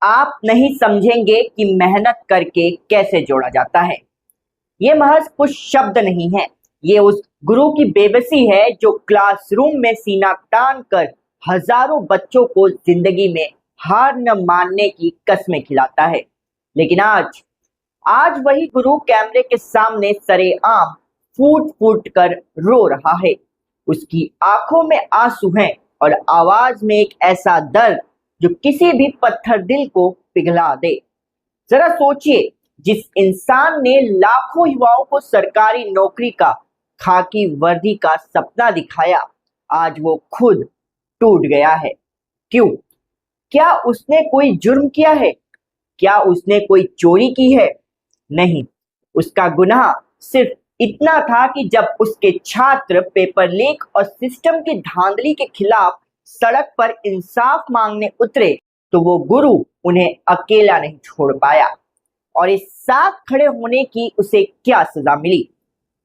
आप नहीं समझेंगे कि मेहनत करके कैसे जोड़ा जाता है। ये महज कुछ शब्द नहीं है, ये उस गुरु की बेबसी है जो क्लासरूम में सीना तान कर हजारों बच्चों को जिंदगी में हार न मानने की कस्में खिलाता है। लेकिन आज वही गुरु कैमरे के सामने सरेआम फूट फूट कर रो रहा है। उसकी आंखों में आंसू हैं और आवाज में एक ऐसा दर्द जो किसी भी पत्थर दिल को पिघला दे। जरा सोचिए, जिस इंसान ने लाखों युवाओं को सरकारी नौकरी का, खाकी वर्दी का सपना दिखाया, आज वो खुद टूट गया है। क्यों? क्या उसने कोई जुर्म किया है? क्या उसने कोई चोरी की है? नहीं, उसका गुनाह सिर्फ इतना था कि जब उसके छात्र पेपर लीक और सिस्टम की धांधली के खिलाफ सड़क पर इंसाफ मांगने उतरे तो वो गुरु उन्हें अकेला नहीं छोड़ पाया। और इस साथ खड़े होने की उसे क्या सजा मिली?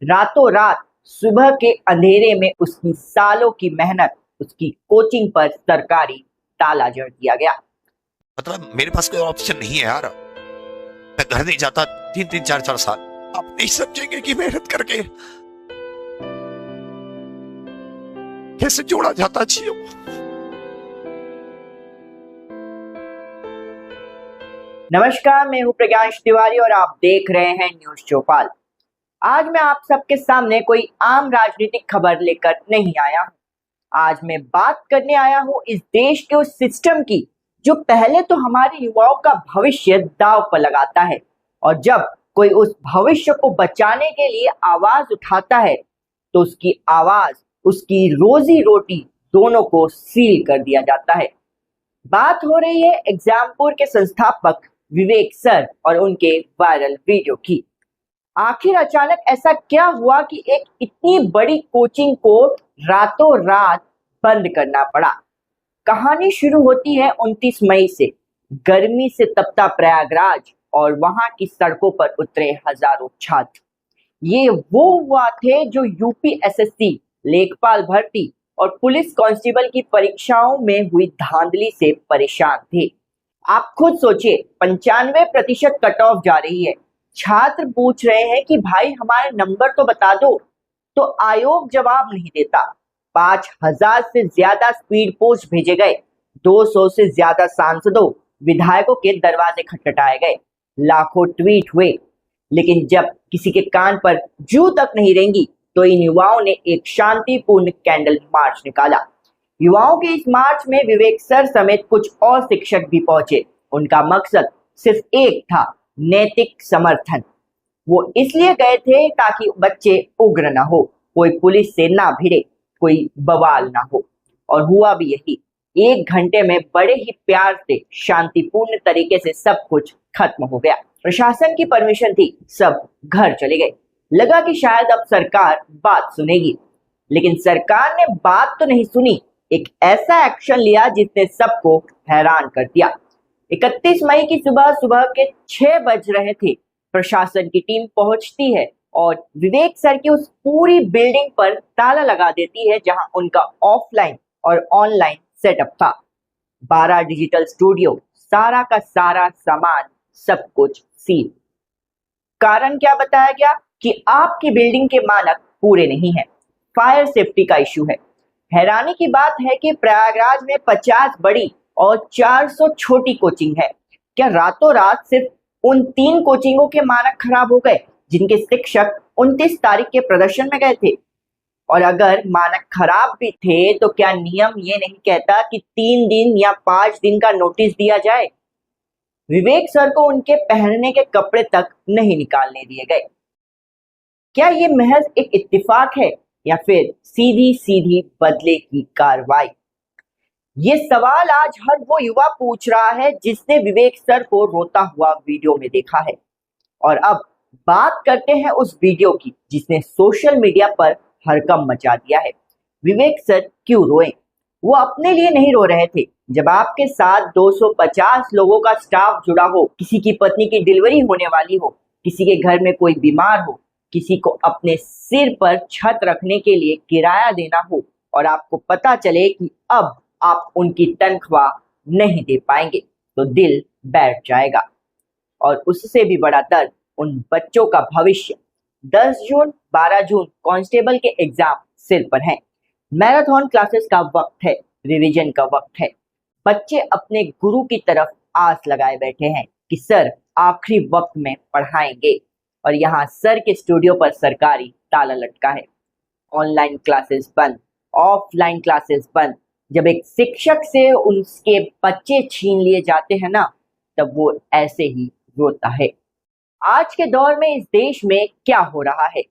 रातों रात सुबह के अंधेरे में उसकी सालों की मेहनत, उसकी कोचिंग पर सरकारी ताला जड़ दिया गया। मतलब मेरे पास कोई ऑप्शन नहीं है यार। मैं घर नहीं जाता 3-3 4-4 साल। आप नहीं समझेंगे कि मेहनत करके कैसे जोड़ा जाता जियो। नमस्कार, मैं हूं प्रज्ञांश तिवारी और आप देख रहे हैं न्यूज चौपाल। आज मैं आप सबके सामने कोई आम राजनीतिक खबर लेकर नहीं आया हूं। आज मैं बात करने आया हूं इस देश के उस सिस्टम की जो पहले तो हमारे युवाओं का भविष्य दांव पर लगाता है और जब कोई उस भविष्य को बचाने के लिए आवाज उठाता है तो उसकी आवाज, उसकी रोजी रोटी दोनों को सील कर दिया जाता है। बात हो रही है एग्जामपुर के संस्थापक विवेक सर और उनके वायरल वीडियो की। आखिर अचानक ऐसा क्या हुआ कि एक इतनी बड़ी कोचिंग को रातों रात बंद करना पड़ा? कहानी शुरू होती है 29 मई से। गर्मी से तपता प्रयागराज और वहां की सड़कों पर उतरे हजारों छात्र। ये वो हुआ थे जो यूपीएसएससी, लेखपाल भर्ती और पुलिस कांस्टेबल की परीक्षाओं में हुई धांधली से परेशान थे। आप खुद सोचिए, 95% कट ऑफ जा रही है। छात्र पूछ रहे हैं कि भाई हमारे नंबर तो बता दो, तो आयोग जवाब नहीं देता। 5000 से ज्यादा स्पीड पोस्ट भेजे गए, 200 से ज्यादा सांसदों, विधायकों के दरवाजे खटखटाए गए, लाखों ट्वीट हुए, लेकिन जब किसी के कान पर जू तक नहीं रेंगी तो इन युवाओं ने एक शांतिपूर्ण कैंडल मार्च निकाला। युवाओं के इस मार्च में विवेक सर समेत कुछ और शिक्षक भी पहुंचे। उनका मकसद सिर्फ एक था, नैतिक समर्थन। वो इसलिए गए थे ताकि बच्चे उग्र ना हो, कोई पुलिस से ना भिड़े, कोई बवाल ना हो। और हुआ भी यही। 1 घंटे में बड़े ही प्यार से, शांतिपूर्ण तरीके से सब कुछ खत्म हो गया। प्रशासन की परमिशन थी, सब घर चले गए। लगा कि शायद अब सरकार बात सुनेगी, लेकिन सरकार ने बात तो नहीं सुनी। एक ऐसा एक्शन लिया जिसने सबको हैरान कर दिया। 31 मई की सुबह सुबह के 6 बज रहे थे। प्रशासन की टीम पहुंचती है और विवेक सर की उस पूरी बिल्डिंग पर ताला लगा देती है जहां उनका ऑफलाइन और ऑनलाइन सेटअप था। 12 डिजिटल स्टूडियो, सारा का सारा सामान, सब कुछ सील। कारण क्या बताया गया? कि आपकी बिल्डिंग के मानक पूरे नहीं हैं, फायर सेफ्टी का इश्यू है। हैरानी की बात है कि प्रयागराज में 50 बड़ी और 400 छोटी कोचिंग है। क्या रातों रात सिर्फ उन 3 कोचिंगों के मानक खराब हो गए जिनके शिक्षक 29 तारीख के प्रदर्शन में गए थे? और अगर मानक खराब भी थे तो क्या नियम ये नहीं कहता कि 3 दिन या 5 दिन का नोटिस दिया जाए? विवेक सर को उनके पहनने के कपड़े तक नहीं निकालने दिए गए। क्या ये महज एक इत्तेफाक है या फिर सीधी सीधी बदले की कार्रवाई? ये सवाल आज हर वो युवा पूछ रहा है जिसने विवेक सर को रोता हुआ वीडियो में देखा है। और अब बात करते हैं उस वीडियो की जिसने सोशल मीडिया पर हड़कंप मचा दिया है। विवेक सर क्यों रोए? वो अपने लिए नहीं रो रहे थे। जब आपके साथ 250 लोगों का स्टाफ जुड़ा हो, किसी की पत्नी की डिलीवरी होने वाली हो, किसी के घर में कोई बीमार हो, किसी को अपने सिर पर छत रखने के लिए किराया देना हो और आपको पता चले कि अब आप उनकी तनख्वाह नहीं दे पाएंगे, तो दिल बैठ जाएगा। और उससे भी बड़ा दर्द उन बच्चों का भविष्य। 10 जून 12 जून कांस्टेबल के एग्जाम सिर पर हैं। मैराथन क्लासेस का वक्त है, रिवीजन का वक्त है। बच्चे अपने गुरु की तरफ आस लगाए बैठे हैं कि सर आखिरी वक्त में पढ़ाएंगे, और यहाँ सर के स्टूडियो पर सरकारी ताला लटका है। ऑनलाइन क्लासेस बंद, ऑफलाइन क्लासेस बंद। जब एक शिक्षक से उसके बच्चे छीन लिए जाते हैं ना, तब वो ऐसे ही रोता है। आज के दौर में इस देश में क्या हो रहा है?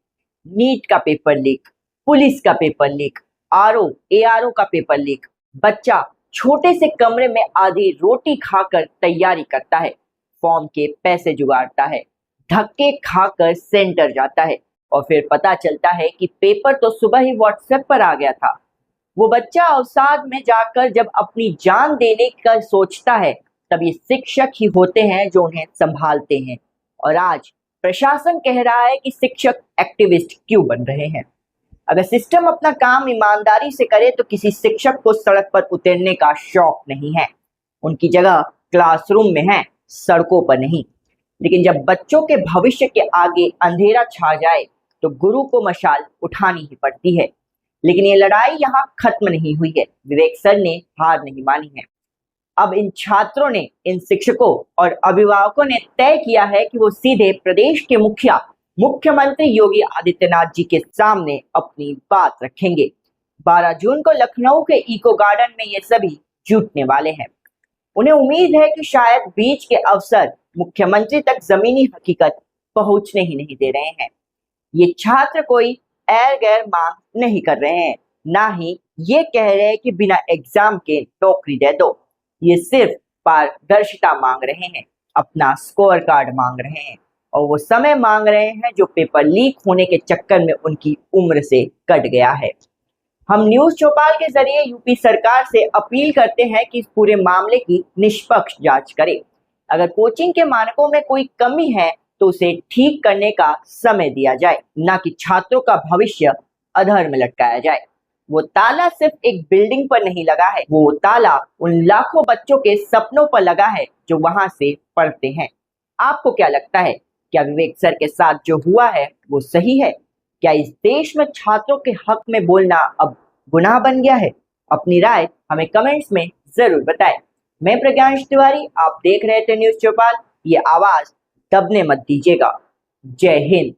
नीट का पेपर लीक, पुलिस का पेपर लीक, आरओ एआरओ का पेपर लीक। बच्चा छोटे से कमरे में आधी रोटी खाकर तैयारी करता है, फॉर्म के पैसे जुगाड़ता है, धक्के खाकर सेंटर जाता है, और फिर पता चलता है कि पेपर तो सुबह ही व्हाट्सएप पर आ गया था। वो बच्चा अवसाद में जाकर जब अपनी जान देने का सोचता है, तब ये शिक्षक ही होते हैं जो उन्हें संभालते हैं। और आज प्रशासन कह रहा है कि शिक्षक एक्टिविस्ट क्यों बन रहे हैं। अगर सिस्टम अपना काम ईमानदारी से करे तो किसी शिक्षक को सड़क पर उतरने का शौक नहीं है। उनकी जगह क्लासरूम में है, सड़कों पर नहीं। लेकिन जब बच्चों के भविष्य के आगे अंधेरा छा जाए तो गुरु को मशाल उठानी ही पड़ती है। लेकिन ये लड़ाई यहाँ खत्म नहीं हुई है। विवेक सर ने हार नहीं मानी है। अब इन छात्रों ने, इन शिक्षकों और अभिभावकों ने तय किया है कि वो सीधे प्रदेश के मुखिया मुख्यमंत्री योगी आदित्यनाथ जी के सामने अपनी बात रखेंगे। 12 जून को लखनऊ के इको गार्डन में ये सभी जुटने वाले हैं। उन्हें उम्मीद है कि शायद बीच के अफसर मुख्यमंत्री तक जमीनी हकीकत पहुंचने ही नहीं दे रहे हैं। ये छात्र कोई एर गैर मांग नहीं कर रहे हैं, ना ही ये कह रहे हैं कि बिना एग्जाम के नौकरी दे दो। ये सिर्फ पारदर्शिता मांग रहे हैं, अपना स्कोर कार्ड मांग रहे हैं, और वो समय मांग रहे हैं जो पेपर लीक होने के चक्कर में उनकी उम्र से कट गया है। हम न्यूज चौपाल के जरिए यूपी सरकार से अपील करते हैं कि इस पूरे मामले की निष्पक्ष जांच करे। अगर कोचिंग के मानकों में कोई कमी है तो उसे ठीक करने का समय दिया जाए, ना कि छात्रों का भविष्य अधर में लटकाया जाए। वो ताला सिर्फ एक बिल्डिंग पर नहीं लगा है, वो ताला उन लाखों बच्चों के सपनों पर लगा है जो वहां से पढ़ते हैं। आपको क्या लगता है? क्या विवेक सर के साथ जो हुआ है वो सही है? क्या इस देश में छात्रों के हक में बोलना अब गुनाह बन गया है? अपनी राय हमें कमेंट्स में जरूर बताएं। मैं प्रज्ञांश तिवारी, आप देख रहे थे न्यूज चौपाल। ये आवाज दबने मत दीजिएगा। जय हिंद।